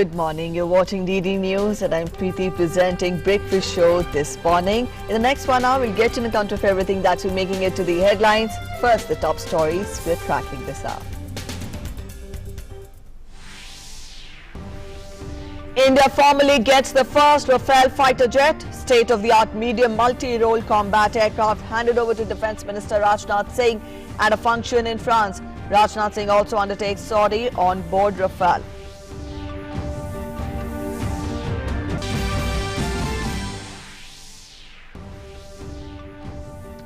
Good morning. You're watching DD News and I'm Preeti presenting Breakfast Show this morning. In the next 1 hour, we'll get to the count of everything that's been making it to the headlines. First, the top stories. We're tracking this up. India formally gets the first Rafale fighter jet, state-of-the-art medium multi-role combat aircraft handed over to Defence Minister Rajnath Singh at a function in France. Rajnath Singh also undertakes sortie on board Rafale.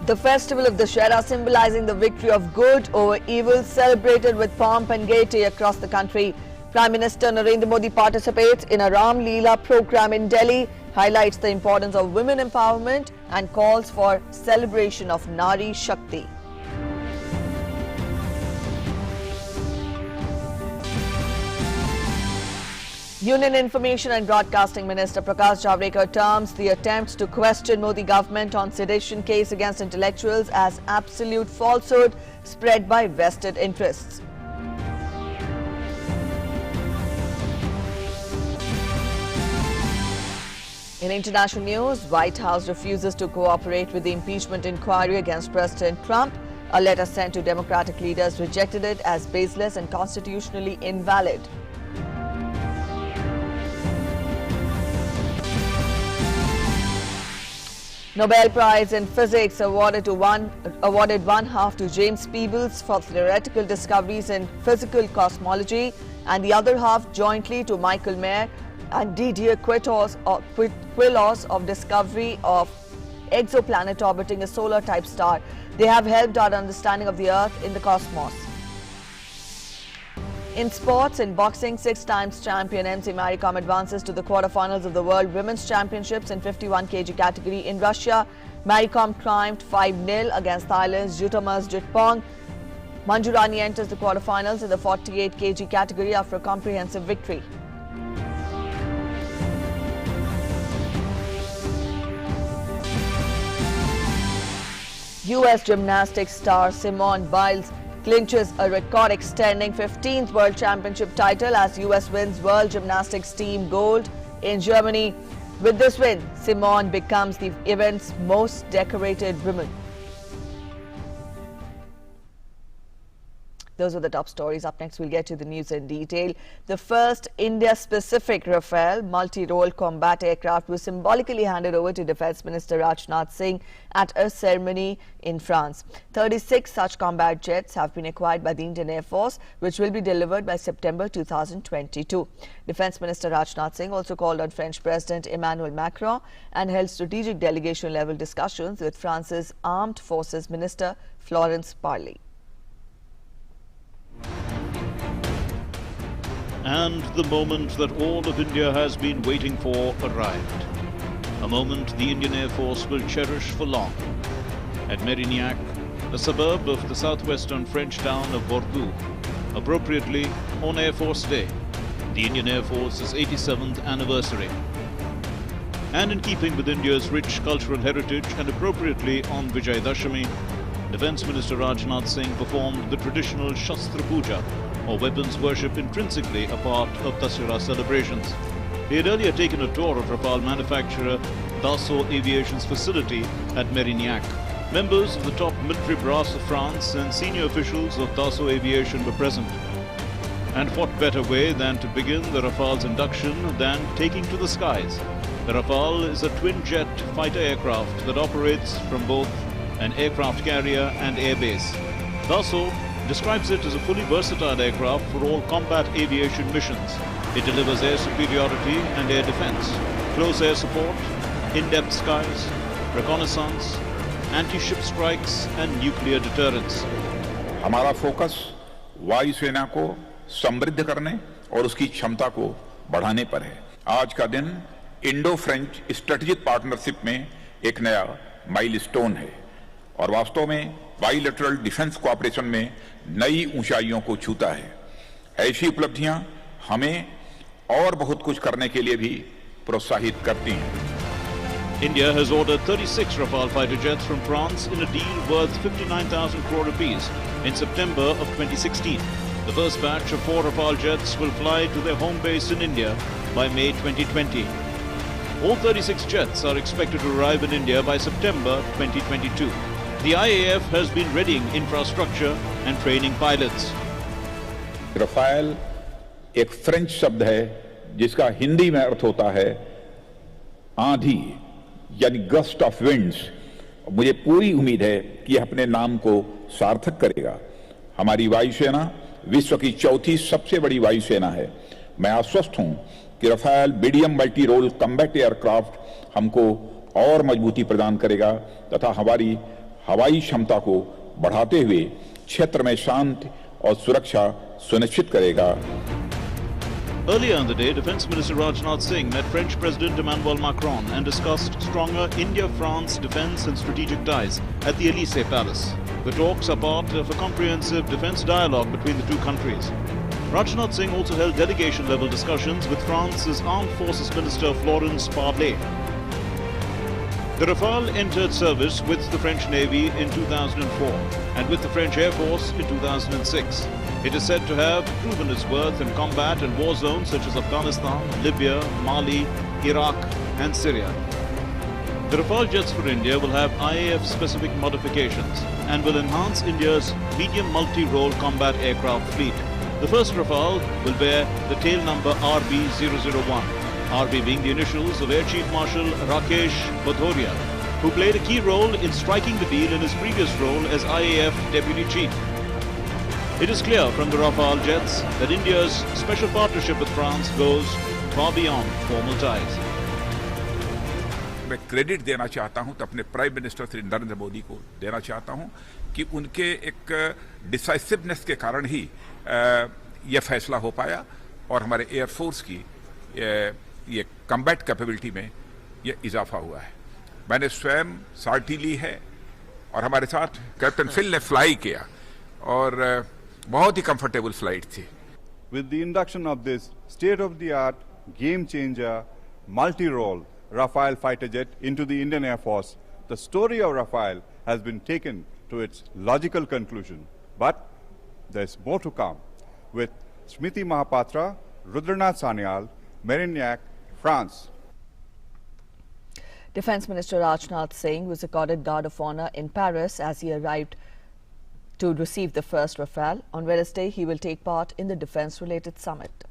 The festival of Dussehra, symbolizing the victory of good over evil, celebrated with pomp and gaiety across the country. Prime Minister Narendra Modi participates in a Ram Leela program in Delhi, highlights the importance of women empowerment and calls for celebration of Nari Shakti. Union Information and Broadcasting Minister Prakash Javadekar terms the attempts to question Modi government on sedition case against intellectuals as absolute falsehood spread by vested interests. In international news, White House refuses to cooperate with the impeachment inquiry against President Trump. A letter sent to Democratic leaders rejected it as baseless and constitutionally invalid. Nobel Prize in Physics awarded one half to James Peebles for theoretical discoveries in physical cosmology, and the other half jointly to Michael Mayer and Didier Queloz of discovery of exoplanet orbiting a solar-type star. They have helped our understanding of the Earth in the cosmos. In sports, in boxing, 6-time champion MC Maricom advances to the quarterfinals of the World Women's Championships in 51 kg category in Russia. Maricom triumphed 5-0 against Thailand's Jutamaz Jutpong. Manjurani enters the quarterfinals in the 48 kg category after a comprehensive victory. US gymnastics star Simone Biles clinches a record-extending 15th World Championship title as US wins World Gymnastics Team Gold in Germany. With this win, Simone becomes the event's most decorated woman. Those are the top stories. Up next, we'll get to the news in detail. The first India-specific Rafale multi-role combat aircraft was symbolically handed over to Defence Minister Rajnath Singh at a ceremony in France. 36 such combat jets have been acquired by the Indian Air Force, which will be delivered by September 2022. Defence Minister Rajnath Singh also called on French President Emmanuel Macron and held strategic delegation-level discussions with France's Armed Forces Minister Florence Parly. And the moment that all of India has been waiting for arrived. A moment the Indian Air Force will cherish for long. At Mérignac, a suburb of the southwestern French town of Bordeaux, appropriately on Air Force Day, the Indian Air Force's 87th anniversary. And in keeping with India's rich cultural heritage and appropriately on Vijay Dashami, Defence Minister Rajnath Singh performed the traditional Shastra Puja, or weapons worship, intrinsically a part of Dussehra celebrations. He had earlier taken a tour of Rafale manufacturer Dassault Aviation's facility at Mérignac. Members of the top military brass of France and senior officials of Dassault Aviation were present. And what better way than to begin the Rafale's induction than taking to the skies? The Rafale is a twin-jet fighter aircraft that operates from both an aircraft carrier and airbase. Dassault describes it as a fully versatile aircraft for all combat aviation missions. It delivers air superiority and air defense, close air support, in-depth skies, reconnaissance, anti-ship strikes and nuclear deterrence. हमारा focus वायुसेना को समृद्ध करने और उसकी क्षमता को बढ़ाने पर है। आज का दिन इंडो फ्रेंच स्ट्रेटेजिक पार्टनरशिप में एक नया माइलस्टोन है और वास्तव में बाइलेटरल डिफेंस कोऑपरेशन में नई ऊंचाइयों को छूता है। ऐसी उपलब्धियां हमें और बहुत कुछ करने के लिए भी प्रोत्साहित करती हैं। India has ordered 36 Rafale fighter jets from France in a deal worth 59,000 crore rupees in September of 2016. The first batch of 4 Rafale jets will fly to their home base in India by May 2020. All 36 jets are expected to arrive in India by September 2022. The IAF has been readying infrastructure and training pilots. Rafale एक French शब्द है जिसका हिंदी में अर्थ होता है आंधी यानी gust of winds. मुझे पूरी उम्मीद है कि यह अपने नाम को सार्थक करेगा। हमारी वायुसेना विश्व की चौथी सबसे बड़ी वायुसेना है। मैं आश्वस्त हूं कि Rafale medium multi role combat aircraft हमको और मजबूती प्रदान करेगा तथा हमारी हवाई क्षमता को बढ़ाते हुए क्षेत्र में शांति और सुरक्षा सुनिश्चित करेगा। Earlier in the day, Defence Minister Rajnath Singh met French President Emmanuel Macron and discussed stronger India-France defence and strategic ties at the Élysée Palace. The talks are part of a comprehensive defence dialogue between the two countries. Rajnath Singh also held delegation-level discussions with France's Armed Forces Minister Florence Parly. The Rafale entered service with the French Navy in 2004 and with the French Air Force in 2006. It is said to have proven its worth in combat in war zones such as Afghanistan, Libya, Mali, Iraq and Syria. The Rafale jets for India will have IAF-specific modifications and will enhance India's medium multi-role combat aircraft fleet. The first Rafale will bear the tail number RB001, RB being the initials of Air Chief Marshal Rakesh Bhadoria, who played a key role in striking the deal in his previous role as IAF Deputy Chief. It is clear from the Rafale jets that India's special partnership with France goes far beyond formal ties. मैं credit देना चाहता हूं तो अपने prime minister Shri Narendra Modi को देना चाहता हूं कि उनके एक डिसाइसिवनेस के कारण ही यह फैसला हो पाया और हमारे एयरफोर्स की ये कम्बैट कैपेबिलिटी में यह इजाफा हुआ है। मैंने स्वयं सारथी ली है और हमारे साथ कैप्टन फिल ने फ्लाई किया और बहुत ही कंफर्टेबल फ्लाइट थी। With the induction of this state-of-the-art, game-changer, multi-role Rafale fighter jet into the Indian Air Force, the story of Rafale has been taken to its logical conclusion. But there's more to come. With Smriti Mahapatra, Rudranath Sanyal, Mérignac, France. Defence Minister Rajnath Singh was accorded Guard of Honour in Paris as he arrived to receive the first Rafale. On Wednesday, he will take part in the defence-related summit.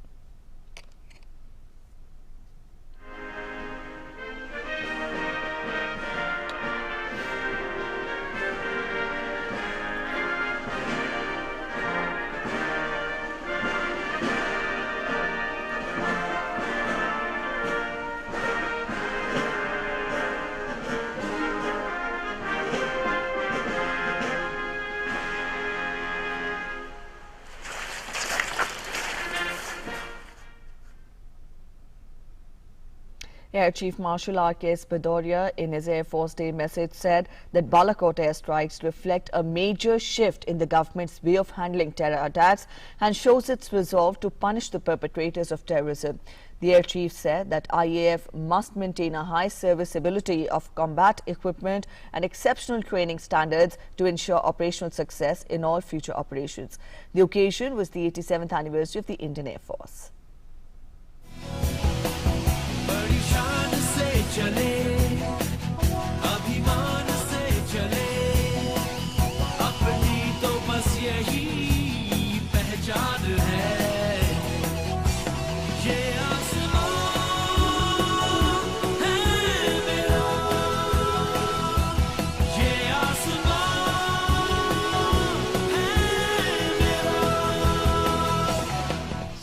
Air Chief Marshal R.K.S. Bhadoria, in his Air Force Day message, said that Balakot airstrikes reflect a major shift in the government's way of handling terror attacks and shows its resolve to punish the perpetrators of terrorism. The Air Chief said that IAF must maintain a high serviceability of combat equipment and exceptional training standards to ensure operational success in all future operations. The occasion was the 87th anniversary of the Indian Air Force.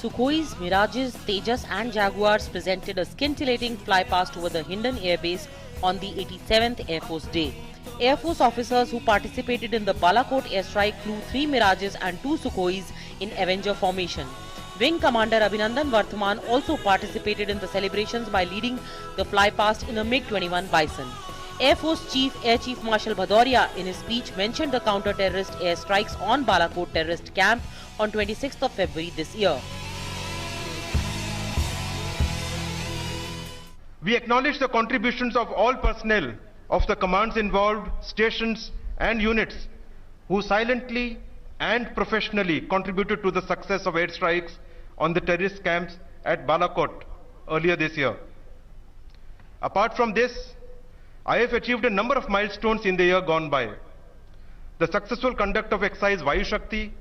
Sukhois, Mirages, Tejas and Jaguars presented a scintillating flypast over the Hindon Air Base on the 87th Air Force Day. Air Force officers who participated in the Balakot airstrike flew 3 Mirages and 2 Sukhois in Avenger formation. Wing Commander Abhinandan Varthaman also participated in the celebrations by leading the flypast in a MiG-21 Bison. Air Force Chief Air Chief Marshal Bhadoria in his speech mentioned the counter-terrorist airstrikes on Balakot terrorist camp on 26th of February this year. We acknowledge the contributions of all personnel of the commands involved, stations and units who silently and professionally contributed to the success of airstrikes on the terrorist camps at Balakot earlier this year. Apart from this, IAF achieved a number of milestones in the year gone by. The successful conduct of exercise Nari Shakti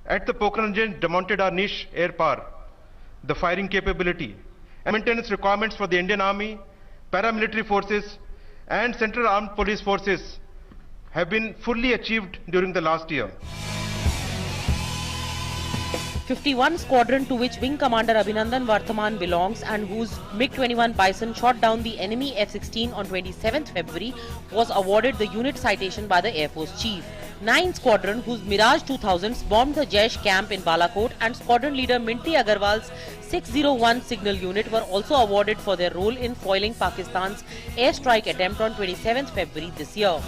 at the Pokhran range demonstrated our niche air power, the firing capability, and maintenance requirements for the Indian Army, paramilitary forces, and Central Armed Police Forces have been fully achieved during the last year. 51 Squadron, to which Wing Commander Abhinandan Varthaman belongs and whose MiG-21 Bison shot down the enemy F-16 on 27th February, was awarded the unit citation by the Air Force Chief. 9 Squadron, whose Mirage 2000s bombed the Jaish camp in Balakot, and Squadron leader Minty Agarwal's 601 signal unit were also awarded for their role in foiling Pakistan's airstrike attempt on 27th February this year.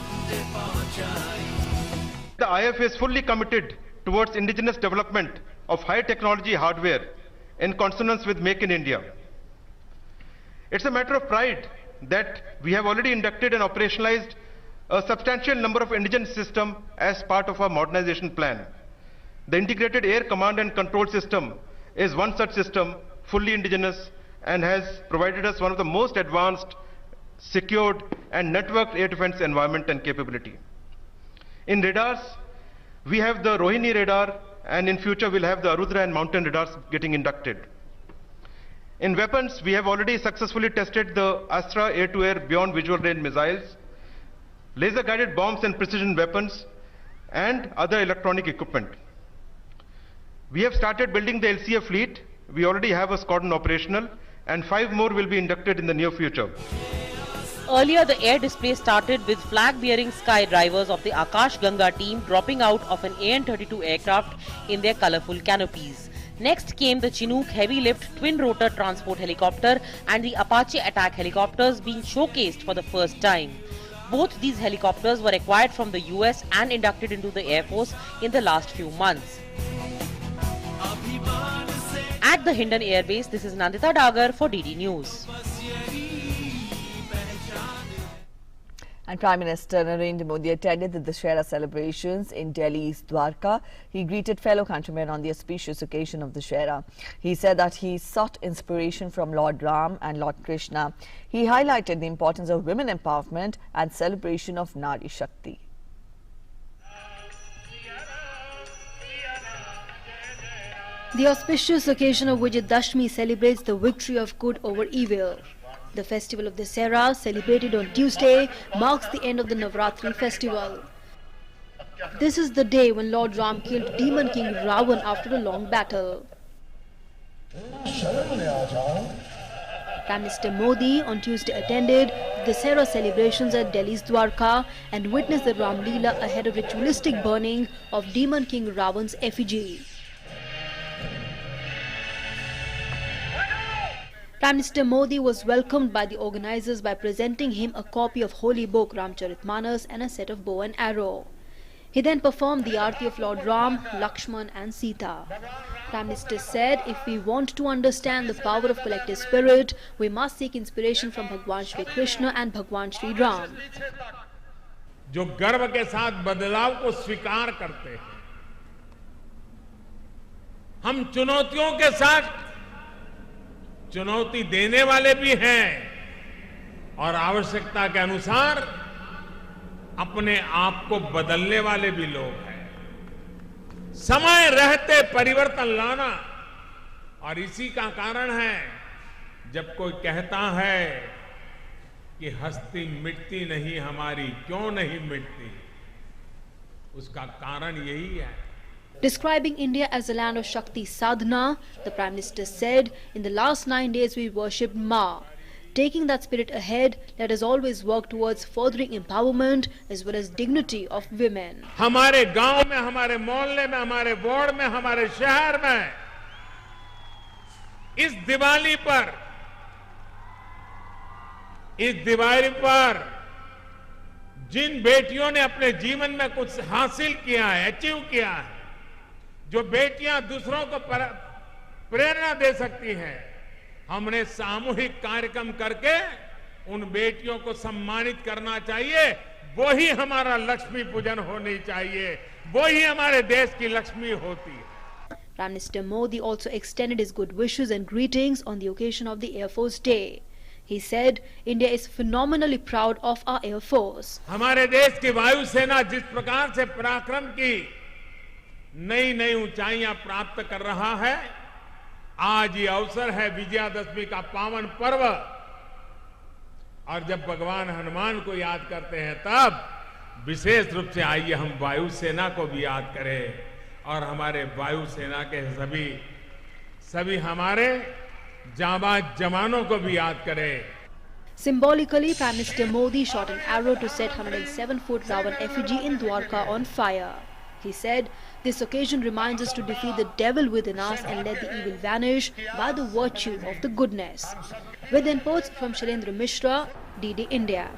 The IAF is fully committed towards indigenous development of high technology hardware in consonance with Make in India. It's a matter of pride that we have already inducted and operationalized a substantial number of indigenous systems as part of our modernization plan. The Integrated Air Command and Control System is one such system, fully indigenous, and has provided us one of the most advanced, secured, and networked air defense environment and capability. In radars, we have the Rohini radar, and in future we'll have the Arudra and Mountain radars getting inducted. In weapons, we have already successfully tested the Astra air-to-air beyond visual range missiles, laser-guided bombs and precision weapons, and other electronic equipment. We have started building the LCA fleet. We already have a squadron operational, and 5 more will be inducted in the near future. Earlier, the air display started with flag-bearing skydivers of the Akash Ganga team dropping out of an AN-32 aircraft in their colourful canopies. Next came the Chinook heavy-lift twin-rotor transport helicopter and the Apache attack helicopters being showcased for the first time. Both these helicopters were acquired from the US and inducted into the Air Force in the last few months. At the Hindon Air Base, this is Nandita Dagar for DD News. And Prime Minister Narendra Modi attended the Dussehra celebrations in Delhi's Dwarka. He greeted fellow countrymen on the auspicious occasion of Dussehra. He said that he sought inspiration from Lord Ram and Lord Krishna. He highlighted the importance of women empowerment and celebration of Nari Shakti. The auspicious occasion of Vijayadashmi celebrates the victory of good over evil. The festival of Dussehra, celebrated on Tuesday, marks the end of the Navratri festival. This is the day when Lord Ram killed Demon King Ravan after a long battle. Prime Minister Modi on Tuesday attended the Dussehra celebrations at Delhi's Dwarka and witnessed the Ram Leela ahead of ritualistic burning of Demon King Ravan's effigy. Prime Minister Modi was welcomed by the organizers by presenting him a copy of Holy Book Ramcharitmanas and a set of bow and arrow. He then performed the Aarti of Lord Ram, Lakshman and Sita. Prime Minister said, if we want to understand the power of collective spirit, we must seek inspiration from Bhagwan Shri Krishna and Bhagwan Shri Ram. जो गर्व के साथ बदलाव को स्वीकार करते हैं, हम चुनौतियों के साथ चुनौती देने वाले भी हैं और आवश्यकता के अनुसार अपने आप को बदलने वाले भी लोग हैं। समय रहते परिवर्तन लाना, और इसी का कारण है जब कोई कहता है कि हस्ती मिटती नहीं हमारी, क्यों नहीं मिटती, उसका कारण यही है। Describing India as a land of Shakti sadhana, the Prime Minister said, in the last 9 days we worshipped Ma. Taking that spirit ahead, let us always work towards furthering empowerment as well as dignity of women. हमारे गांव में, हमारे मोहल्ले में, हमारे ward में, हमारे शहर में इस दिवाली पर जिन बेटियों ने अपने जीवन में कुछ हासिल किया है, अचीव किया है, जो बेटियां दूसरों को प्रेरणा दे सकती हैं, हमने सामूहिक कार्यक्रम करके उन बेटियों को सम्मानित करना चाहिए। वो ही हमारा लक्ष्मी पूजन होनी चाहिए, वो ही हमारे देश की लक्ष्मी होती है। Prime Minister Modi also extended his good wishes and greetings on the occasion of the Air Force Day. He said, India is phenomenally proud of our Air Force. हमारे देश की वायुसेना जिस प्रकार से पराक्रम की नई नई ऊंचाइयां प्राप्त कर रहा है, आज ये अवसर है विजयादशमी का पावन पर्व, और जब भगवान हनुमान को याद करते हैं तब विशेष रूप से आइए हम वायुसेना को भी याद करें और हमारे वायुसेना के सभी हमारे जाबाज जवानों को भी याद करें। Symbolically, Prime Minister Modi shot an arrow to set 107-foot Ravan effigy in Dwarka on fire. He said, this occasion reminds us to defeat the devil within us and let the evil vanish by the virtue of the goodness. With inputs from Shailendra Mishra, DD India.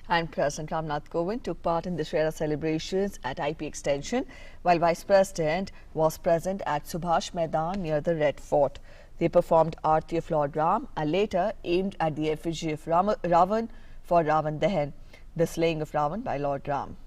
And President Ramnath Kovind took part in the Shera celebrations at IP Extension, while Vice President was present at Subhash Maidan near the Red Fort. They performed Aarti of Lord Ram and later aimed at the effigy of Ravan for Ravan Dahan, the slaying of Ravan by Lord Ram.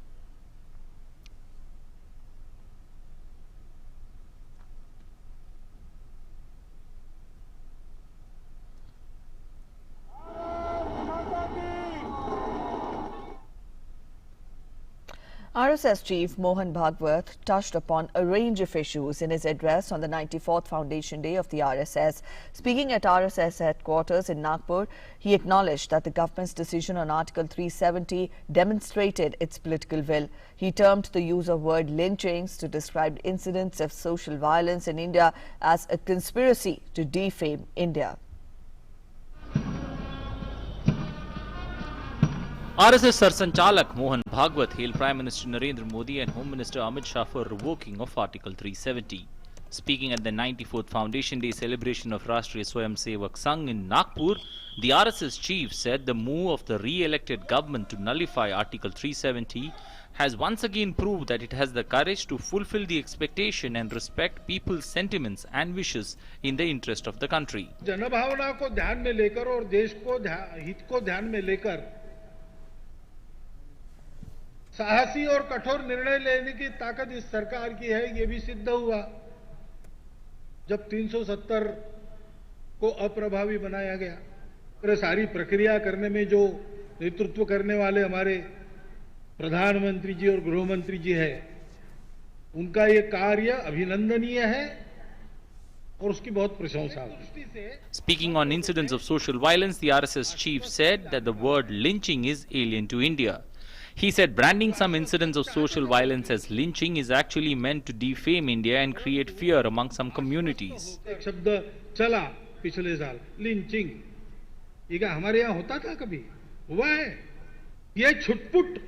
RSS Chief Mohan Bhagwat touched upon a range of issues in his address on the 94th Foundation Day of the RSS. Speaking at RSS headquarters in Nagpur, he acknowledged that the government's decision on Article 370 demonstrated its political will. He termed the use of word lynchings to describe incidents of social violence in India as a conspiracy to defame India. RSS Sarsanchalak Mohan Bhagwat hailed Prime Minister Narendra Modi and Home Minister Amit Shah for revoking of Article 370. Speaking at the 94th Foundation Day celebration of Rashtriya Swayamsevak Sangh in Nagpur, the RSS chief said the move of the re-elected government to nullify Article 370 has once again proved that it has the courage to fulfill the expectation and respect people's sentiments and wishes in the interest of the country. जनभावना को ध्यान में लेकर और देश को हित को ध्यान में लेकर साहसी और कठोर निर्णय लेने की ताकत इस सरकार की है, ये भी सिद्ध हुआ जब 370 को अप्रभावी बनाया गया। सारी प्रक्रिया करने में जो नेतृत्व करने वाले हमारे प्रधानमंत्री जी और गृह मंत्री जी है, उनका ये कार्य अभिनंदनीय है और उसकी बहुत प्रशंसा है। Speaking on incidents of social violence, the RSS chief said that the word lynching is alien to India. He said branding some incidents of social violence as lynching is actually meant to defame India and create fear among some communities. एक शब्द चला पिछले साल, lynching, ये क्या हमारे यहाँ होता था कभी? हुआ है? ये छुटपुट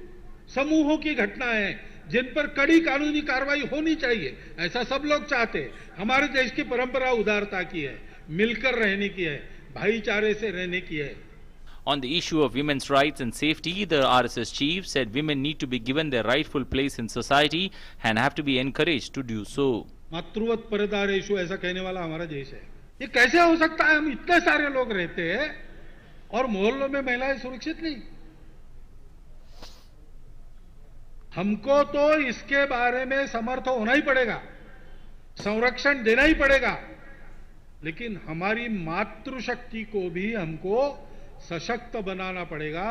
समूहों की घटना है जिन पर कड़ी कानूनी कार्रवाई होनी चाहिए, ऐसा सब लोग चाहते हैं। हमारे देश की परंपरा उदारता की है, मिलकर रहने की है, भाईचारे से रहने की है। On the issue of women's rights and safety, the RSS chief said women need to be given their rightful place in society and have to be encouraged to do so. मातृवत परदारेशु ऐसा कहने वाला हमारा देश है। ये कैसे हो सकता है? हम इतने सारे लोग रहते हैं और मोहल्लों में महिलाएं सुरक्षित नहीं। हमको तो इसके बारे में समर्थ होना ही पड़ेगा, संरक्षण देना ही पड़ेगा, लेकिन हमारी मातृशक्ति को भी हमको सशक्त बनाना पड़ेगा,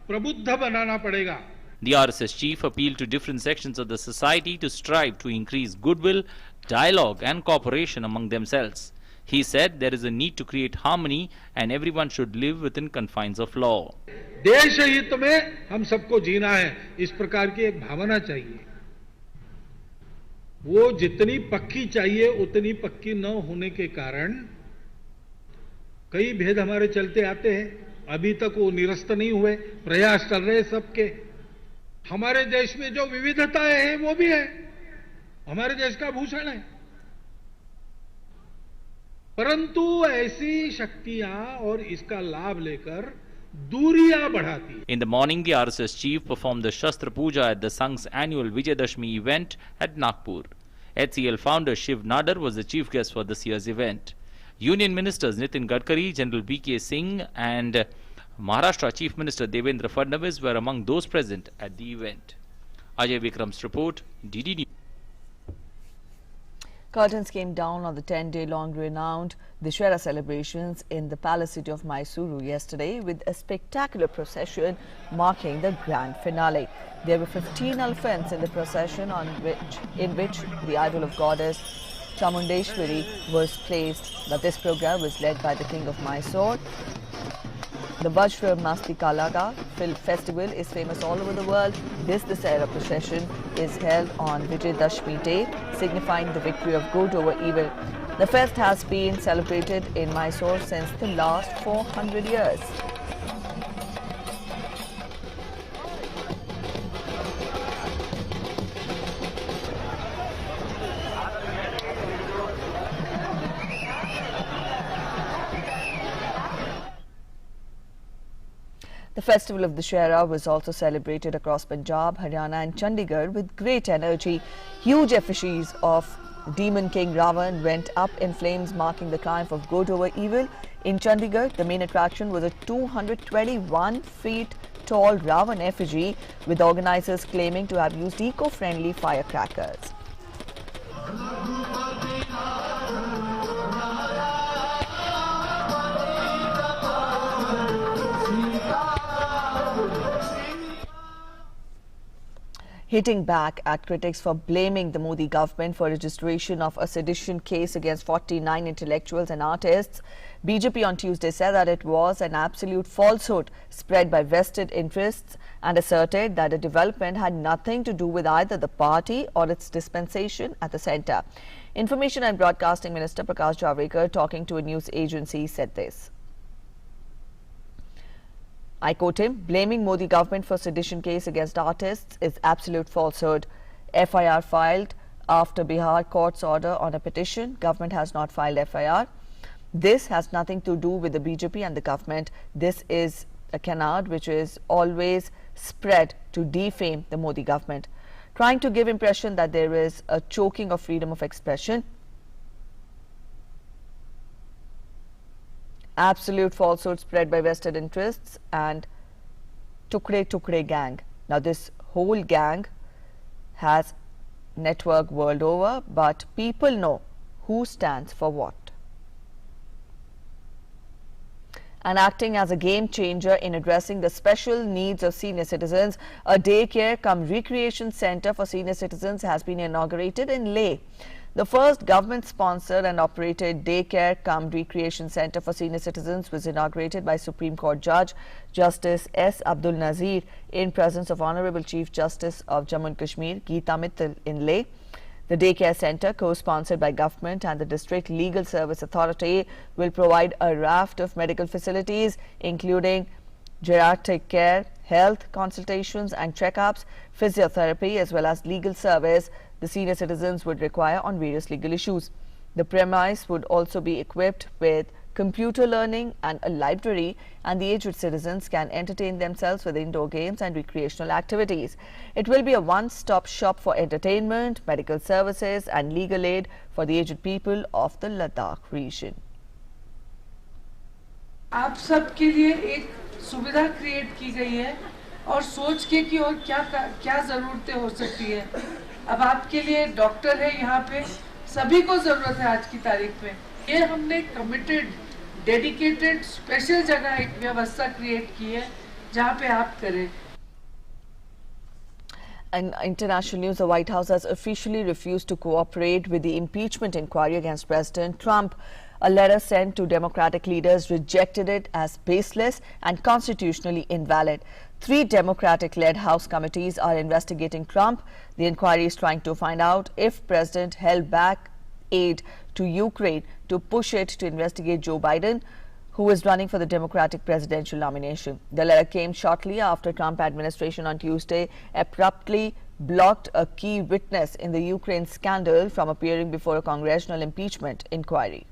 प्रबुद्ध बनाना पड़ेगा। The RSS chief appealed to different sections of the society to strive to increase goodwill, dialogue and cooperation among themselves. He said there is a need to create harmony and everyone should live within confines of law. देश हित में हम सबको जीना है, इस प्रकार की एक भावना चाहिए। वो जितनी पक्की चाहिए उतनी पक्की न होने के कारण कई भेद हमारे चलते आते हैं। अभी तक वो निरस्त नहीं हुए, प्रयास चल रहे सबके। हमारे देश में जो विविधताएं हैं वो भी है, हमारे देश का भूषण है, परंतु ऐसी शक्तियां और इसका लाभ लेकर दूरियां बढ़ाती है। In the morning, the RSS chief performed the Shastra Puja at the Sangh's annual Vijayadashmi event at Nagpur. HCL founder Shiv Nadar was the chief guest for this year's event. Union Ministers Nitin Gadkari, General B.K. Singh and Maharashtra Chief Minister Devendra Fadnavis were among those present at the event. Ajay Vikram's report, DD News. Curtains came down on the 10-day-long renowned Dussehra celebrations in the palace city of Mysuru yesterday with a spectacular procession marking the grand finale. There were 15 elephants in the procession in which the idol of goddess Chamundeshwari was placed. But this program was led by the king of Mysore. The Vajra Masti Kalaga festival is famous all over the world. This Dussehra procession is held on Vijayadashmi Day, signifying the victory of good over evil. The fest has been celebrated in Mysore since the last 400 years. The festival of Dussehra was also celebrated across Punjab, Haryana and Chandigarh with great energy. Huge effigies of Demon King Ravan went up in flames, marking the triumph of good over evil. In Chandigarh, the main attraction was a 221 feet tall Ravan effigy, with organizers claiming to have used eco-friendly firecrackers. Hitting back at critics for blaming the Modi government for registration of a sedition case against 49 intellectuals and artists, BJP on Tuesday said that it was an absolute falsehood spread by vested interests and asserted that the development had nothing to do with either the party or its dispensation at the centre. Information and Broadcasting Minister Prakash Javadekar, talking to a news agency, said this. I quote him, blaming Modi government for sedition case against artists is absolute falsehood. FIR filed after Bihar court's order on a petition. Government has not filed FIR. This has nothing to do with the BJP and the government. This is a canard which is always spread to defame the Modi government, trying to give impression that there is a choking of freedom of expression. Absolute falsehood spread by vested interests and Tukre gang. Now this whole gang has network world over, but people know who stands for what. And acting as a game changer in addressing the special needs of senior citizens, a daycare cum recreation centre for senior citizens has been inaugurated in Leh. The first government-sponsored and operated daycare cum recreation centre for senior citizens was inaugurated by Supreme Court Judge Justice S. Abdul Nazir in presence of Honourable Chief Justice of Jammu and Kashmir, Geeta Mittal in Leh. The daycare centre, co-sponsored by government and the District Legal Service Authority, will provide a raft of medical facilities, including geriatric care, health consultations and checkups, physiotherapy, as well as legal service the senior citizens would require on various legal issues. The premise would also be equipped with computer learning and a library, and the aged citizens can entertain themselves with indoor games and recreational activities. It will be a one-stop shop for entertainment, medical services and legal aid for the aged people of the Ladakh region. आप सबके लिए एक सुविधा create की गई है और सोच के कि और क्या ज़रूरतें हो सकती है. अब आपके लिए डॉक्टर है यहाँ पे, सभी को ज़रूरत है आज की तारीख में. ये हमने कमिटेड, डेडिकेटेड, स्पेशल जगह एक व्यवस्था क्रिएट की है जहाँ पे आप करें. In international news, the White House has officially refused to cooperate with the impeachment inquiry against President Trump. A letter sent to Democratic leaders rejected it as baseless and constitutionally invalid. 3 Democratic-led House committees are investigating Trump. The inquiry is trying to find out if President held back aid to Ukraine to push it to investigate Joe Biden, who is running for the Democratic presidential nomination. The letter came shortly after Trump administration on Tuesday abruptly blocked a key witness in the Ukraine scandal from appearing before a congressional impeachment inquiry.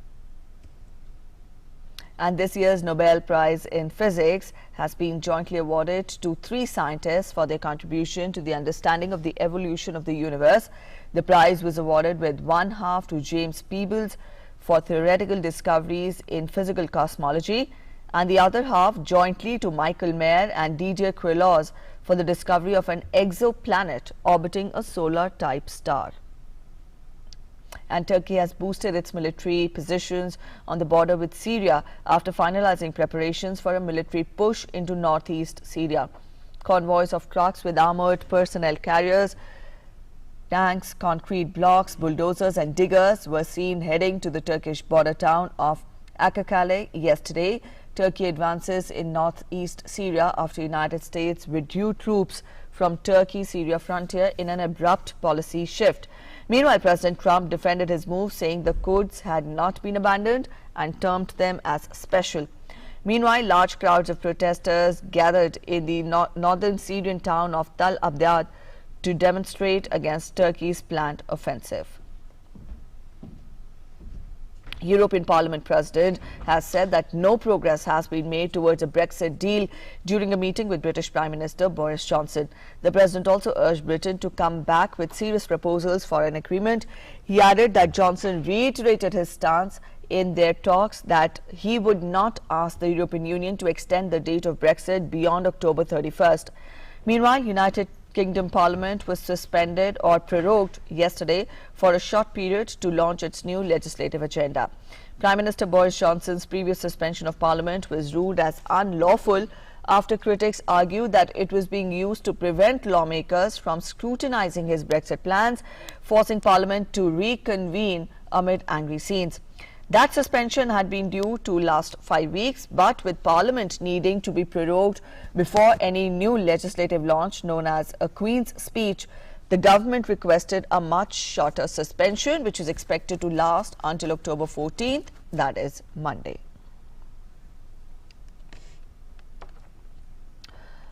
And this year's Nobel Prize in Physics has been jointly awarded to 3 scientists for their contribution to the understanding of the evolution of the universe. The prize was awarded with 1/2 to James Peebles for theoretical discoveries in physical cosmology and the other half jointly to Michael Mayer and Didier Queloz for the discovery of an exoplanet orbiting a solar-type star. And Turkey has boosted its military positions on the border with Syria after finalizing preparations for a military push into northeast Syria. Convoys of trucks with armored personnel carriers, tanks, concrete blocks, bulldozers and diggers were seen heading to the Turkish border town of Akakale yesterday. Turkey advances in northeast Syria after United States withdrew troops from Turkey-Syria frontier in an abrupt policy shift. Meanwhile, President Trump defended his move, saying the Kurds had not been abandoned and termed them as special. Meanwhile, large crowds of protesters gathered in the northern Syrian town of Tal Abyad to demonstrate against Turkey's planned offensive. European Parliament President has said that no progress has been made towards a Brexit deal during a meeting with British Prime Minister Boris Johnson. The President also urged Britain to come back with serious proposals for an agreement. He added that Johnson reiterated his stance in their talks that he would not ask the European Union to extend the date of Brexit beyond October 31st. Meanwhile, United Kingdom Parliament was suspended or prorogued yesterday for a short period to launch its new legislative agenda. Prime Minister Boris Johnson's previous suspension of Parliament was ruled as unlawful after critics argued that it was being used to prevent lawmakers from scrutinizing his Brexit plans, forcing Parliament to reconvene amid angry scenes. That suspension had been due to last 5 weeks, but with Parliament needing to be prorogued before any new legislative launch known as a Queen's Speech, the government requested a much shorter suspension, which is expected to last until October 14th, that is Monday.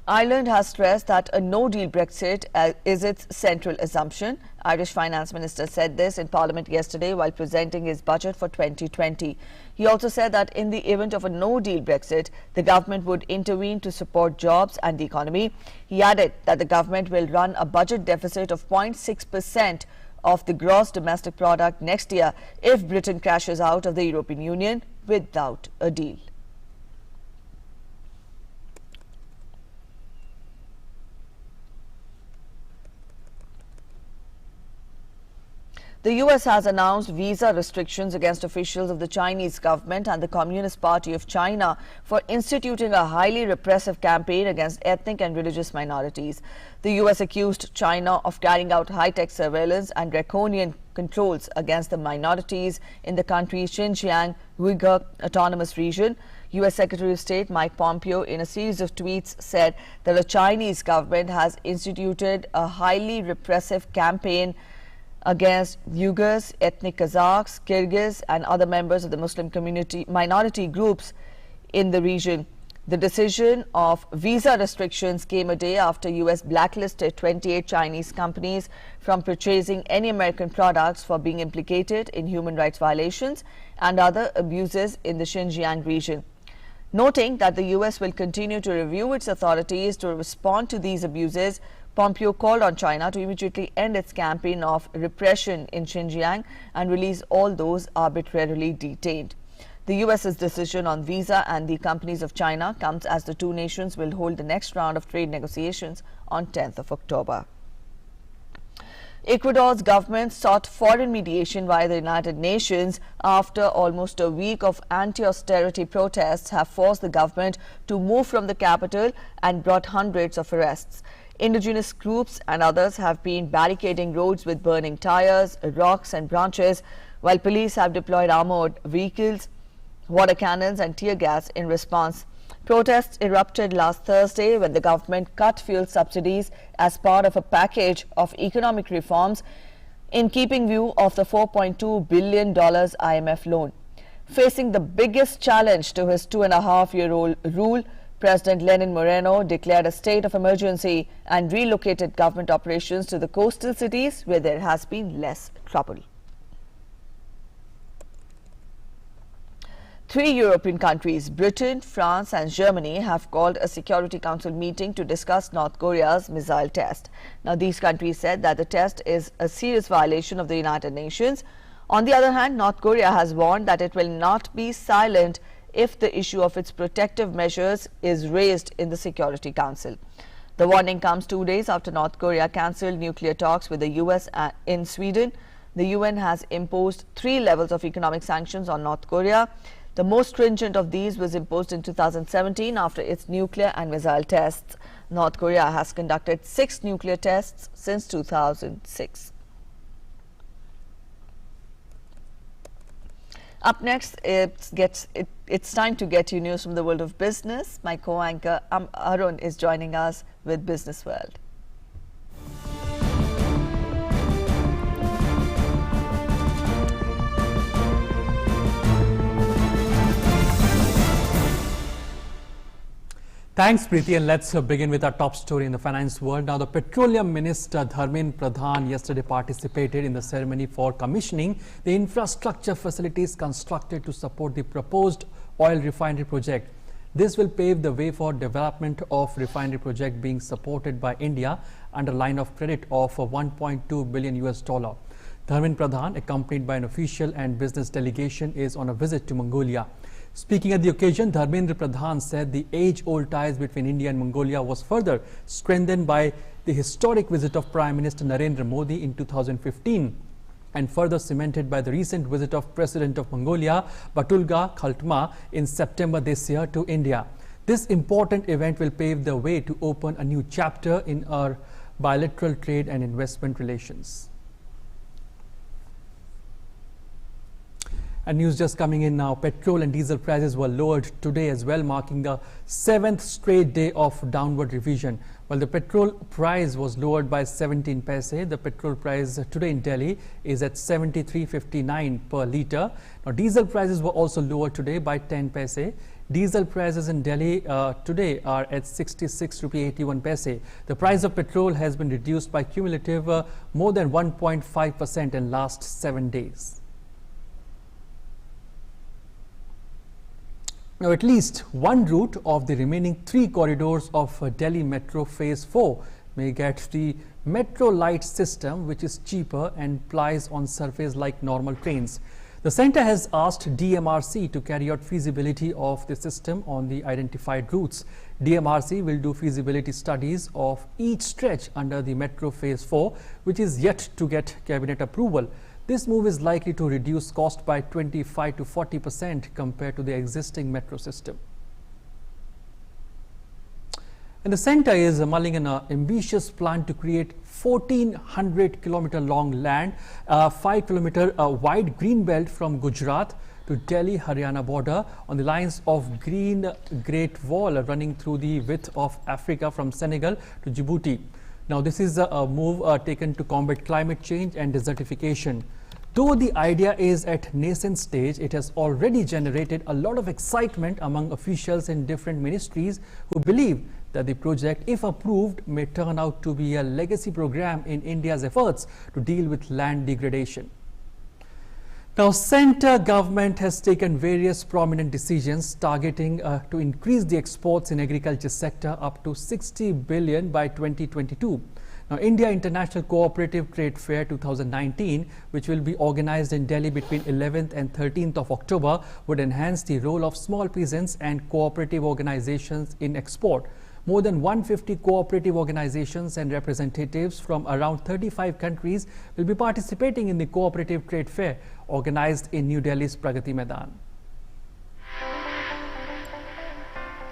Ireland has stressed that a no-deal Brexit is its central assumption. Irish Finance Minister said this in Parliament yesterday while presenting his budget for 2020. He also said that in the event of a no-deal Brexit, the government would intervene to support jobs and the economy. He added that the government will run a budget deficit of 0.6% of the gross domestic product next year if Britain crashes out of the European Union without a deal. The US has announced visa restrictions against officials of the Chinese government and the Communist Party of China for instituting a highly repressive campaign against ethnic and religious minorities. The US accused China of carrying out high-tech surveillance and draconian controls against the minorities in the country's Xinjiang Uyghur Autonomous Region. US Secretary of State Mike Pompeo, in a series of tweets, said that the Chinese government has instituted a highly repressive campaign against Uyghurs, ethnic Kazakhs, Kyrgyz and other members of the Muslim community minority groups in the region. The decision of visa restrictions came a day after US blacklisted 28 Chinese companies from purchasing any American products for being implicated in human rights violations and other abuses in the Xinjiang region. Noting that the US will continue to review its authorities to respond to these abuses, Pompeo called on China to immediately end its campaign of repression in Xinjiang and release all those arbitrarily detained. The US's decision on visa and the companies of China comes as the two nations will hold the next round of trade negotiations on 10th of October. Ecuador's government sought foreign mediation via the United Nations after almost a week of anti-austerity protests have forced the government to move from the capital and brought hundreds of arrests. Indigenous groups and others have been barricading roads with burning tires, rocks and branches, while police have deployed armored vehicles, water cannons and tear gas in response. Protests erupted last Thursday when the government cut fuel subsidies as part of a package of economic reforms in keeping view of the $4.2 billion IMF loan. Facing the biggest challenge to his 2.5-year-old rule, President Lenin Moreno declared a state of emergency and relocated government operations to the coastal cities where there has been less trouble. 3 European countries, Britain, France and Germany, have called a Security Council meeting to discuss North Korea's missile test. Now, these countries said that the test is a serious violation of the United Nations. On the other hand, North Korea has warned that it will not be silent if the issue of its protective measures is raised in the Security Council. The warning comes 2 days after North Korea cancelled nuclear talks with the US in Sweden. The UN has imposed 3 levels of economic sanctions on North Korea. The most stringent of these was imposed in 2017 after its nuclear and missile tests. North Korea has conducted 6 nuclear tests since 2006. Up next, it's time to get you news from the world of business. My co-anchor Arun is joining us with Business World. Thanks, Preeti, and let's begin with our top story in the finance world. Now, the Petroleum Minister Dharmendra Pradhan yesterday participated in the ceremony for commissioning the infrastructure facilities constructed to support the proposed oil refinery project. This will pave the way for development of refinery project being supported by India under line of credit of $1.2 billion. Dharmendra Pradhan, accompanied by an official and business delegation, is on a visit to Mongolia. Speaking at the occasion, Dharmendra Pradhan said the age-old ties between India and Mongolia was further strengthened by the historic visit of Prime Minister Narendra Modi in 2015 and further cemented by the recent visit of President of Mongolia, Batulga Khaltma, in September this year to India. This important event will pave the way to open a new chapter in our bilateral trade and investment relations. And news just coming in now, petrol and diesel prices were lowered today as well, marking the 7th straight day of downward revision. While the petrol price was lowered by 17 paise, the petrol price today in Delhi is at 73.59 per litre. Now, diesel prices were also lowered today by 10 paise. Diesel prices in Delhi today are at 66.81 paise. The price of petrol has been reduced by cumulative more than 1.5% in last 7 days. Now, at least one route of the remaining 3 corridors of Delhi Metro Phase 4 may get the Metro Light system, which is cheaper and plies on surface like normal trains. The centre has asked DMRC to carry out feasibility of the system on the identified routes. DMRC will do feasibility studies of each stretch under the Metro Phase 4, which is yet to get cabinet approval. This move is likely to reduce cost by 25 to 40% compared to the existing metro system. And the centre is mulling an ambitious plan to create 1,400-kilometre long land, 5-kilometre wide green belt from Gujarat to Delhi-Haryana border on the lines of Green Great Wall running through the width of Africa from Senegal to Djibouti. Now, this is a move taken to combat climate change and desertification. Though the idea is at nascent stage, it has already generated a lot of excitement among officials in different ministries who believe that the project, if approved, may turn out to be a legacy program in India's efforts to deal with land degradation. Now, centre government has taken various prominent decisions targeting to increase the exports in agriculture sector up to 60 billion by 2022. Now, India International Cooperative Trade Fair 2019, which will be organized in Delhi between 11th and 13th of October, would enhance the role of small peasants and cooperative organizations in export. More than 150 cooperative organizations and representatives from around 35 countries will be participating in the Cooperative Trade Fair organized in New Delhi's Pragati Maidan.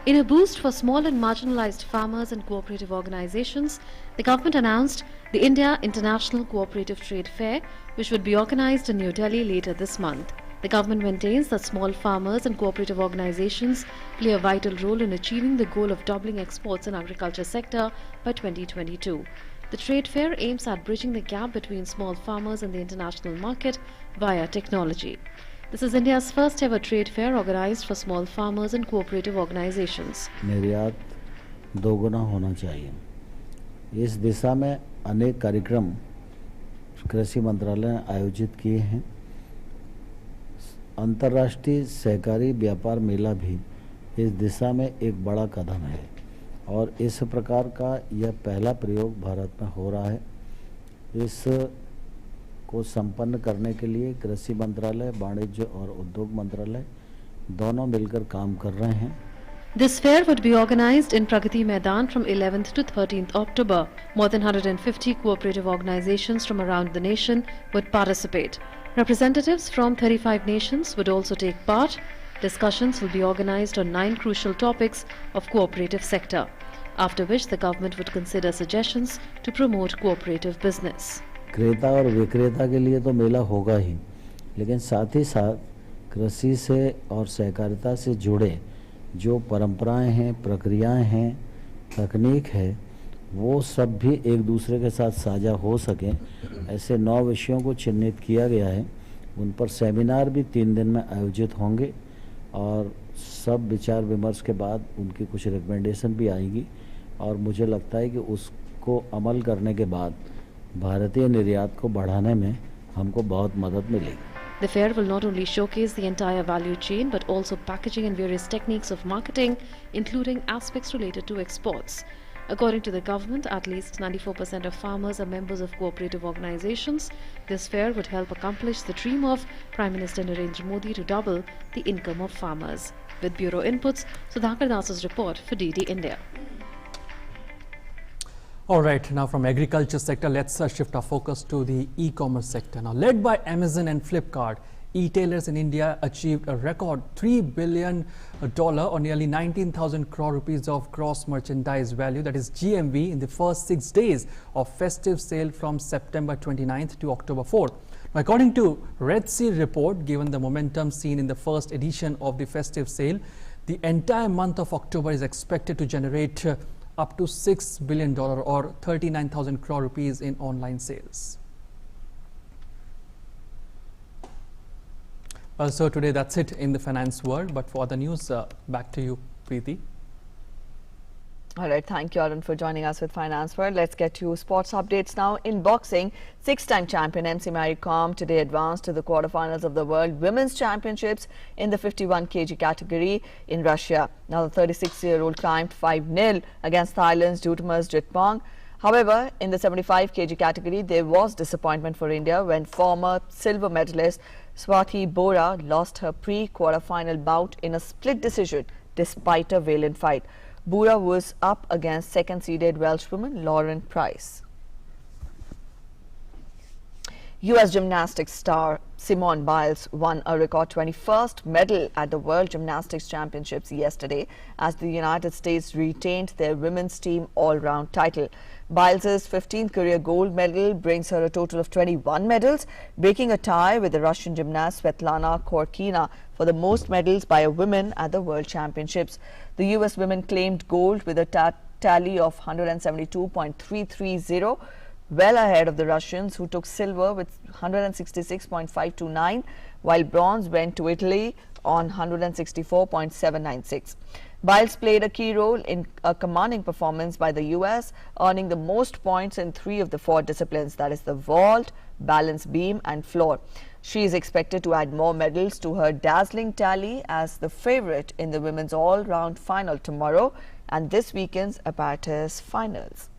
In a boost for small and marginalized farmers and cooperative organizations, the government announced the India International Cooperative Trade Fair, which would be organized in New Delhi later this month. The government maintains that small farmers and cooperative organizations play a vital role in achieving the goal of doubling exports in agriculture sector by 2022. The trade fair aims at bridging the gap between small farmers and the international market via technology. This is India's first ever trade fair organized for small farmers and cooperative organizations. निर्यात दोगुना होना चाहिए। इस दिशा में अनेक कार्यक्रम कृषि मंत्रालय ने आयोजित किए हैं। अंतर्राष्ट्रीय सहकारी व्यापार मेला भी इस दिशा में एक बड़ा कदम है और इस प्रकार का यह पहला प्रयोग भारत में हो रहा है। इस को संपन्न करने के लिए कृषि मंत्रालय, वाणिज्य और उद्योग मंत्रालय दोनों मिलकर काम कर रहे हैं। This fair would be organized in Pragati Maidan from 11th to 13th October. More than 150 cooperative organizations from around the nation would participate. Representatives from 35 nations would also take part. Discussions will be organized on 9 crucial topics of cooperative sector, after which the government would consider suggestions to promote cooperative business. क्रेता और विक्रेता के लिए तो मेला होगा ही, लेकिन साथ ही साथ कृषि से और सहकारिता से जुड़े जो परंपराएं हैं, प्रक्रियाएं हैं, तकनीक है, वो सब भी एक दूसरे के साथ साझा हो सकें, ऐसे 9 विषयों को चिन्हित किया गया है। उन पर सेमिनार भी 3 दिन में आयोजित होंगे और सब विचार विमर्श के बाद उनकी कुछ रिकमेंडेशन भी आएगी और मुझे लगता है कि उसको अमल करने के बाद भारतीय निर्यात को बढ़ाने में हमको बहुत मदद मिलेगी। The fair will not only showcase the entire value chain but also packaging and various techniques of marketing, including aspects related to exports. According to the government, at least 94% of farmers are members of cooperative organizations. This fair would help accomplish the dream of Prime Minister Narendra Modi to double the income of farmers. With bureau inputs, Sudhakar Das's report for DD India. All right, now from agriculture sector, let's shift our focus to the e-commerce sector. Now, led by Amazon and Flipkart, e-tailers in India achieved a record $3 billion or nearly 19,000 crore rupees of gross merchandise value, that is GMV, in the first 6 days of festive sale from September 29th to October 4th. Now, according to Red Sea report, given the momentum seen in the first edition of the festive sale, the entire month of October is expected to generate up to $6 billion or 39,000 crore rupees in online sales. So today that's it in the finance world, but for other news, back to you, Preeti. All right, thank you, Arun, for joining us with Finance World. Let's get to sports updates now. In boxing, 6-time champion MC Mary Kom today advanced to the quarterfinals of the World Women's Championships in the 51 kg category in Russia. Now, the 36-year-old climbed 5-0 against Thailand's Dutmas Jitpong. However, in the 75 kg category, there was disappointment for India when former silver medalist Swati Bora lost her pre-quarterfinal bout in a split decision despite a valiant fight. Bora was up against second-seeded Welshwoman Lauren Price. US gymnastics star Simone Biles won a record 21st medal at the World Gymnastics Championships yesterday as the United States retained their women's team all-round title. Biles' 15th career gold medal brings her a total of 21 medals, breaking a tie with the Russian gymnast Svetlana Korkina for the most medals by a woman at the World Championships. The US women claimed gold with a tally of 172.330, well ahead of the Russians, who took silver with 166.529, while bronze went to Italy on 164.796. Biles played a key role in a commanding performance by the US, earning the most points in 3 of the 4 disciplines, that is the vault, balance beam and floor. She is expected to add more medals to her dazzling tally as the favorite in the women's all-round final tomorrow and this weekend's apparatus finals.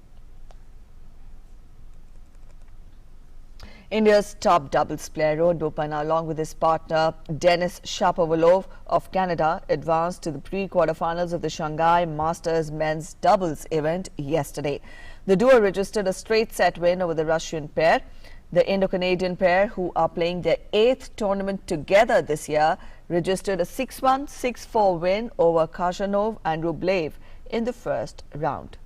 India's top doubles player Rohit Bopanna, along with his partner Denis Shapovalov of Canada, advanced to the pre-quarterfinals of the Shanghai Masters men's doubles event yesterday. The duo registered a straight-set win over the Russian pair. The Indo-Canadian pair, who are playing their 8th tournament together this year, registered a 6-1, 6-4 win over Khachanov and Rublev in the first round.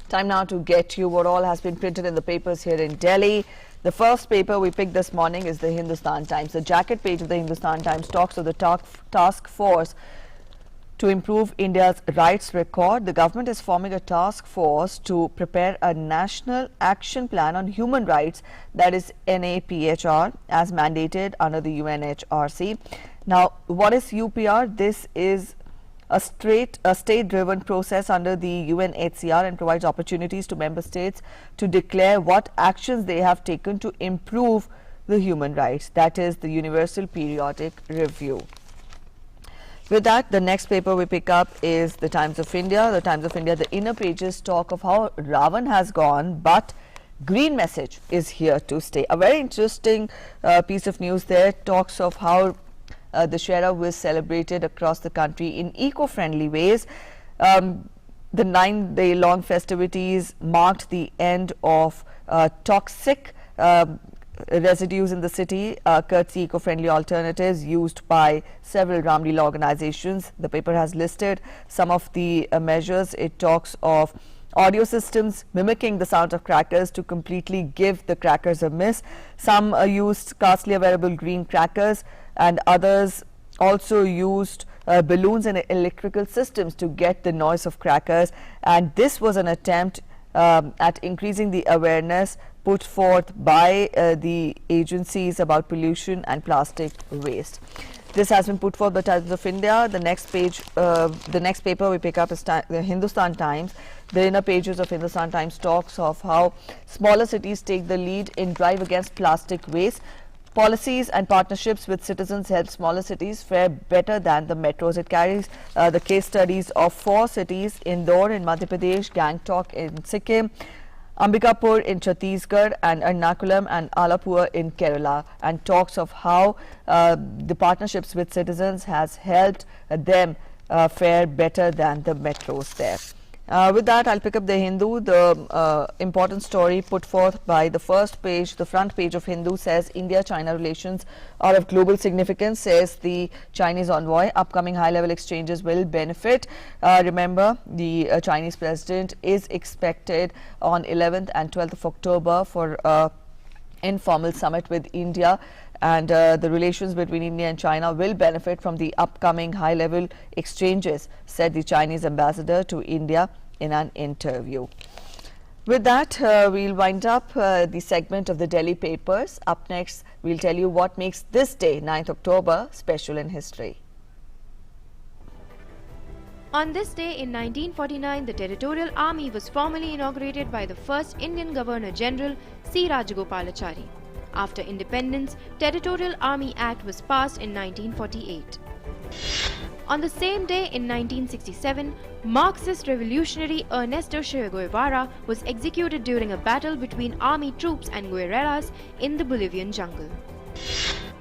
Time now to get you what all has been printed in the papers here in Delhi. The first paper we picked this morning is the Hindustan Times. The jacket page of the Hindustan Times talks of the task force to improve India's rights record. The government is forming a task force to prepare a national action plan on human rights, that is NAPHR, as mandated under the UNHRC. Now, what is UPR? This is a state-driven process under the UNHCR and provides opportunities to member states to declare what actions they have taken to improve the human rights, that is the Universal Periodic Review. With that, the next paper we pick up is the Times of India. The Times of India, the inner pages talk of how Ravan has gone, but green message is here to stay. A very interesting piece of news there talks of how Dussehra was celebrated across the country in eco-friendly ways. The 9-day-long festivities marked the end of toxic residues in the city, courtesy eco-friendly alternatives used by several Ramlila organizations. The paper has listed some of the measures. It talks of audio systems mimicking the sound of crackers to completely give the crackers a miss. Some used scarcely wearable green crackers, and others also used balloons and electrical systems to get the noise of crackers. And this was an attempt at increasing the awareness put forth by the agencies about pollution and plastic waste. This has been put forth by Times of India. The next page, the next paper we pick up is the Hindustan Times. The inner pages of Hindustan Times talks of how smaller cities take the lead in drive against plastic waste. Policies and partnerships with citizens help smaller cities fare better than the metros. It carries the case studies of 4 cities: Indore in Madhya Pradesh, Gangtok in Sikkim, Ambikapur in Chhattisgarh, and Ernakulam and Alapur in Kerala, and talks of how the partnerships with citizens has helped them fare better than the metros there. With that, I'll pick up the Hindu. The important story put forth by the first page, the front page of Hindu says India-China relations are of global significance, says the Chinese envoy. Upcoming high-level exchanges will benefit. Remember, the Chinese president is expected on 11th and 12th of October for informal summit with India, and the relations between India and China will benefit from the upcoming high-level exchanges, said the Chinese ambassador to India in an interview. With that, we'll wind up the segment of the Delhi papers. Up next, we'll tell you what makes this day, 9th October, special in history. On this day in 1949, the Territorial Army was formally inaugurated by the first Indian Governor-General C. Rajagopalachari. After independence, Territorial Army Act was passed in 1948. On the same day in 1967, Marxist revolutionary Ernesto Che Guevara was executed during a battle between army troops and guerrillas in the Bolivian jungle.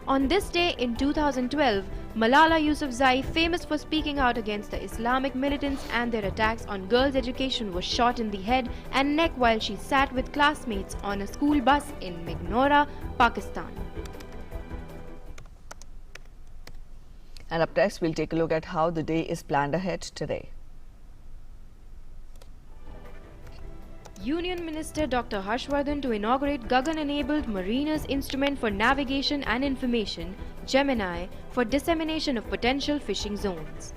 On this day in 2012, Malala Yousafzai, famous for speaking out against the Islamic militants and their attacks on girls' education, was shot in the head and neck while she sat with classmates on a school bus in Mignora, Pakistan. And up next, we'll take a look at how the day is planned ahead today. Union Minister Dr. Harshvardhan to inaugurate Gagan-enabled Mariner's Instrument for Navigation and Information, Gemini, for dissemination of potential fishing zones.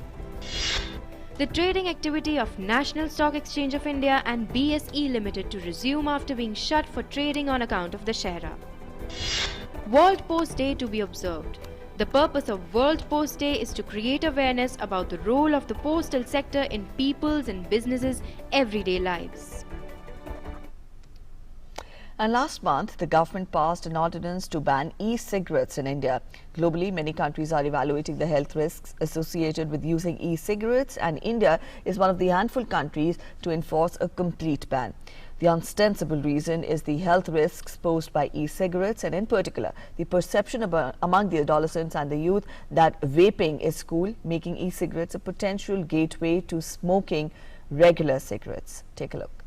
The trading activity of National Stock Exchange of India and BSE Limited to resume after being shut for trading on account of the Shahra. World Post Day to be observed. The purpose of World Post Day is to create awareness about the role of the postal sector in people's and businesses' everyday lives. And last month, the government passed an ordinance to ban e-cigarettes in India. Globally, many countries are evaluating the health risks associated with using e-cigarettes, and India is one of the handful countries to enforce a complete ban. The ostensible reason is the health risks posed by e-cigarettes, and in particular, the perception among the adolescents and the youth that vaping is cool, making e-cigarettes a potential gateway to smoking regular cigarettes. Take a look.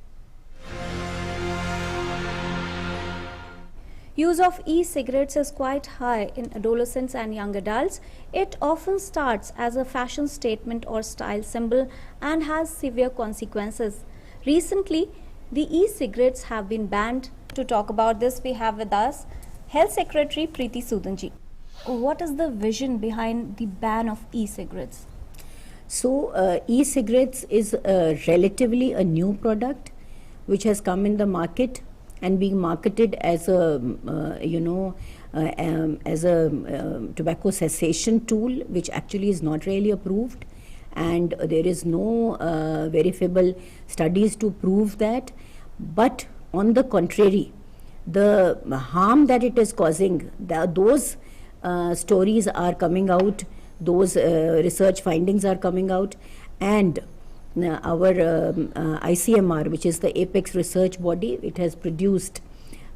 Use of e-cigarettes is quite high in adolescents and young adults. It often starts as a fashion statement or style symbol and has severe consequences. Recently, the e-cigarettes have been banned. To talk about this, we have with us Health Secretary Preeti Sudanji. What is the vision behind the ban of e-cigarettes? So, e-cigarettes is relatively a new product which has come in the market and being marketed as a tobacco cessation tool, which actually is not really approved, and there is no verifiable studies to prove that. But on the contrary, the harm that it is causing, those stories are coming out, those research findings are coming out, and our ICMR, which is the apex research body, it has produced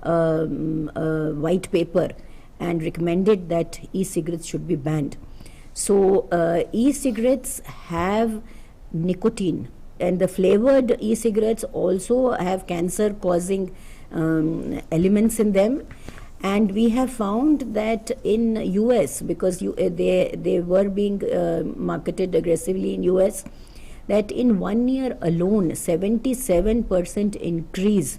a white paper and recommended that e-cigarettes should be banned. So e-cigarettes have nicotine, and the flavored e-cigarettes also have cancer causing elements in them. And we have found that in US, because they were being marketed aggressively in US, that in 1 year alone 77% increase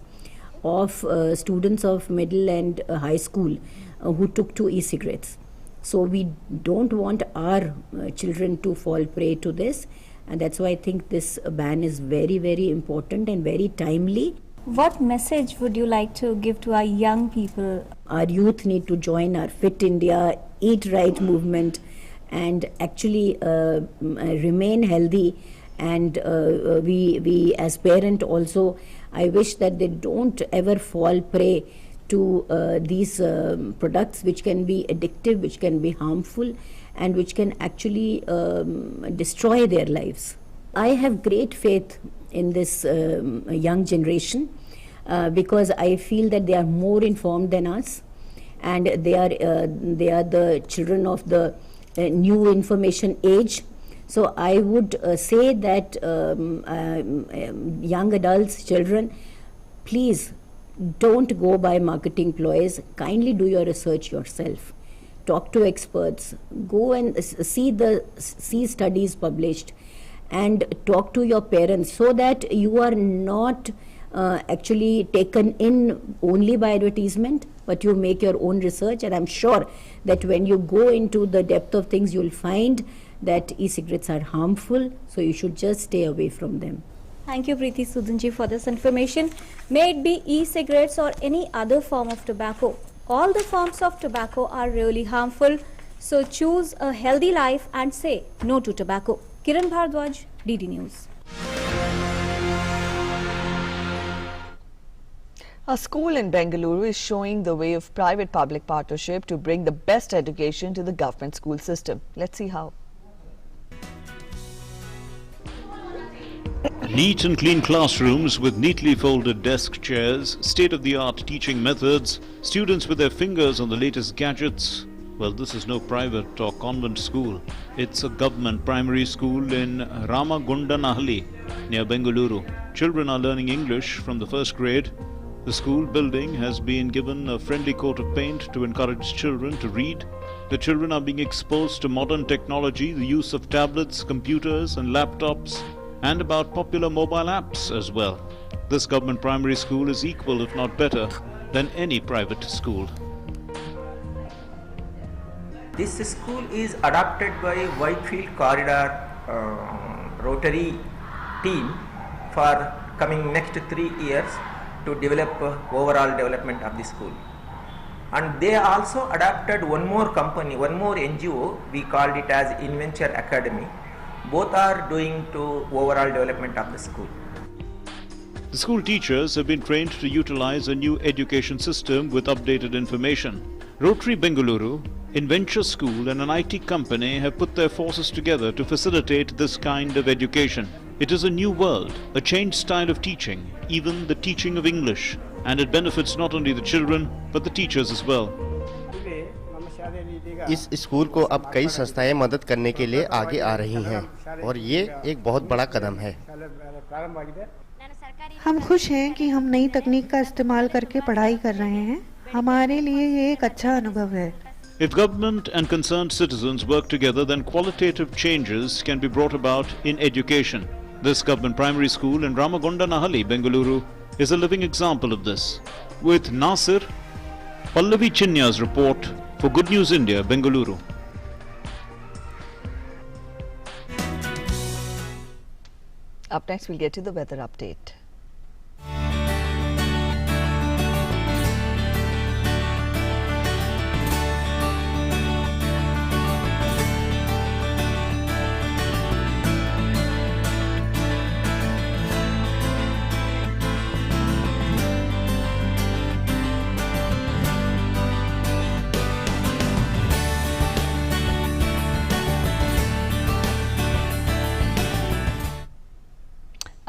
of students of middle and high school who took to e-cigarettes. So we don't want our children to fall prey to this, and that's why I think this ban is very, very important and very timely. What message would you like to give to our young people? Our youth need to join our Fit India, Eat Right movement and actually remain healthy. And we as parents also, I wish that they don't ever fall prey to these products which can be addictive, which can be harmful, and which can actually destroy their lives. I have great faith in this young generation because I feel that they are more informed than us, and they are the children of the new information age. So I would say that young adults, children, please don't go by marketing ploys. Kindly do your research yourself. Talk to experts. Go and see studies published, and talk to your parents so that you are not actually taken in only by advertisement, but you make your own research. And I'm sure that when you go into the depth of things, you'll find that e-cigarettes are harmful, so you should just stay away from them. Thank you, Preeti Sudanji, for this information. May it be e-cigarettes or any other form of tobacco, all the forms of tobacco are really harmful. So choose a healthy life and say no to tobacco. Kiran Bhardwaj, DD News. A school in Bengaluru is showing the way of private-public partnership to bring the best education to the government school system. Let's see how. Neat and clean classrooms with neatly folded desk chairs, state-of-the-art teaching methods, students with their fingers on the latest gadgets. Well, this is no private or convent school. It's a government primary school in Ramagundanahali near Bengaluru. Children are learning English from the first grade. The school building has been given a friendly coat of paint to encourage children to read. The children are being exposed to modern technology, the use of tablets, computers and laptops, and about popular mobile apps as well. This government primary school is equal, if not better, than any private school. This school is adopted by Whitefield Corridor Rotary team for coming next 3 years to develop overall development of the school. And they also adopted one more company, one more NGO, we called it as Inventure Academy. Both are doing to overall development of the school. The school teachers have been trained to utilize a new education system with updated information. Rotary Bengaluru, Inventure School and an IT company have put their forces together to facilitate this kind of education. It is a new world, a changed style of teaching, even the teaching of English, and it benefits not only the children but the teachers as well. इस school को अब कई संस्थाएं मदद करने के लिए आगे आ रही हैं और ये एक बहुत बड़ा कदम है। हम खुश हैं कि हम नई तकनीक का इस्तेमाल करके पढ़ाई कर रहे हैं। हमारे लिए ये एक अच्छा अनुभव है। If government and concerned citizens work together, then qualitative changes can be brought about in education. This government primary school in Ramagundanahali, Bengaluru, is a living example of this. With Nasir, Pallavi Chinya's report for Good News India, Bengaluru. Up next, we'll get to the weather update.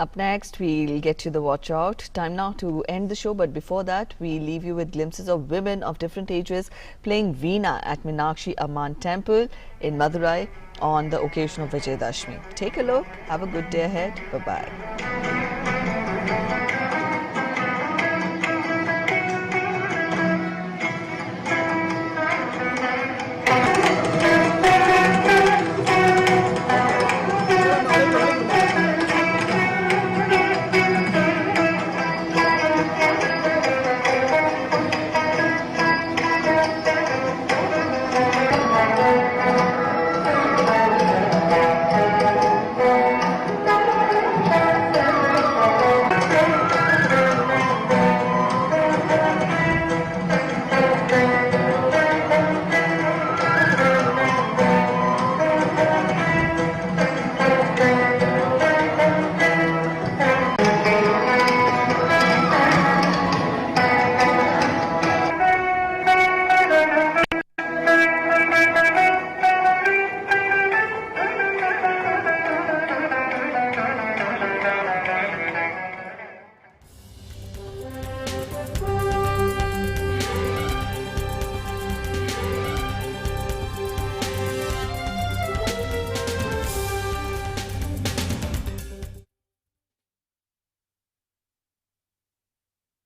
Up next, we'll get to the watch out. Time now to end the show, but before that, we leave you with glimpses of women of different ages playing Veena at Meenakshi Amman Temple in Madurai on the occasion of Vijayadashmi. Take a look. Have a good day ahead. Bye-bye.